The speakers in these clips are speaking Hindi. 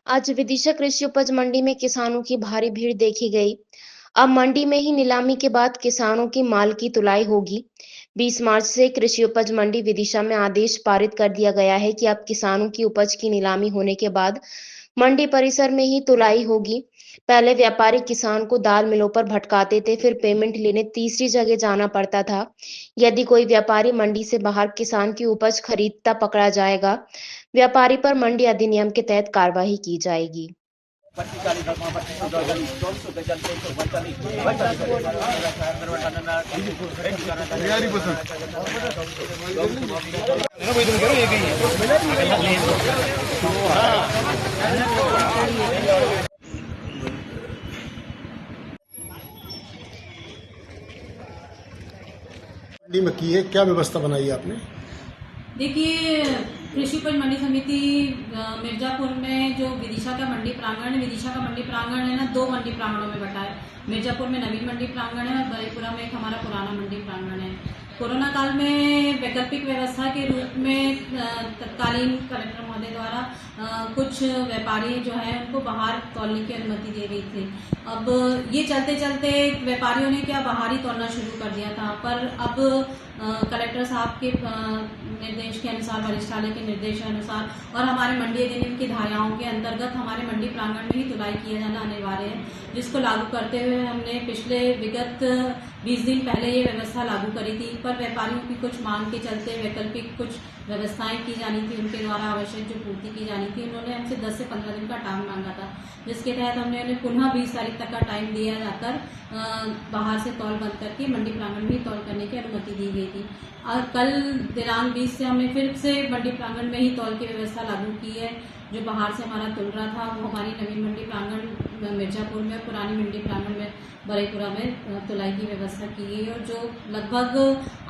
आज विदिशा कृषि उपज मंडी में किसानों की भारी भीड़ देखी गई। अब मंडी में ही नीलामी के बाद किसानों की माल की तुलाई होगी। 20 मार्च से कृषि उपज मंडी विदिशा में आदेश पारित कर दिया गया है कि अब किसानों की उपज की नीलामी होने के बाद मंडी परिसर में ही तुलाई होगी। पहले व्यापारी किसान को दाल मिलों पर भटकाते थे, फिर पेमेंट लेने तीसरी जगह जाना पड़ता था। यदि कोई व्यापारी मंडी से बाहर किसान की उपज खरीदता पकड़ा जाएगा, व्यापारी पर मंडी अधिनियम के तहत कार्रवाई की जाएगी। मंडी में की है, क्या व्यवस्था बनाई है आपने? देखिए, कृषि उपज मंडी समिति मिर्जापुर में जो विदिशा का मंडी प्रांगण है, विदिशा का मंडी प्रांगण है ना, 2 मंडी प्रांगणों में बटा है। मिर्जापुर में नवीन मंडी प्रांगण है और बरेपुरा में एक हमारा पुराना मंडी प्रांगण है। कोरोना काल में वैकल्पिक व्यवस्था के रूप में तत्कालीन कलेक्टर महोदय द्वारा कुछ व्यापारी जो है उनको बाहर तौलने की अनुमति दी गई थी। अब ये चलते चलते व्यापारियों ने क्या बाहर ही तौलना शुरू कर दिया था, पर अब कलेक्टर साहब के निर्देश के अनुसार, वरिष्ठालय के निर्देश के अनुसार और हमारे मंडी अधिनियम की धाराओं के अंतर्गत हमारे मंडी प्रांगण में ही तुलाई किया जाना अनिवार्य है, जिसको लागू करते हुए हमने पिछले विगत 20 दिन पहले ये व्यवस्था लागू करी थी। पर व्यापारियों की कुछ मांग के चलते वैकल्पिक कुछ व्यवस्थाएं की जानी थी, उनके द्वारा आवश्यक जो पूर्ति की जानी थी, उन्होंने हमसे 10 से 15 दिन का टाइम मांगा था, जिसके तहत हमने उन्हें पुनः 20 तारीख तक का टाइम दिया जाकर बाहर से तौल बंद करके मंडी प्रांगण में ही तौल करने की अनुमति दी गई थी। और कल दिनांक 20 से हमने फिर से मंडी प्रांगण में ही तौल की व्यवस्था लागू की है। जो बाहर से हमारा तुल रहा था वो हमारी नवीन मंडी प्रांगण मिर्जापुर में, पुरानी मंडी प्रांगण में बरेपुरा में तुलाई की व्यवस्था की गई, और जो लगभग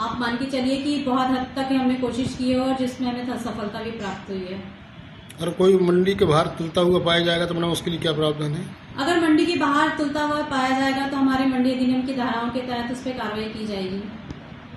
आप मान के चलिए कि बहुत हद तक हमने कोशिश की है और जिसमें हमें सफलता भी प्राप्त हुई है। अगर कोई मंडी के बाहर तुलता हुआ पाया जाएगा तो मैडम उसके लिए क्या प्रावधान है? अगर मंडी के बाहर तुलता हुआ पाया जाएगा तो हमारी मंडी अधिनियम की धाराओं के तहत उस पर कार्रवाई की जाएगी।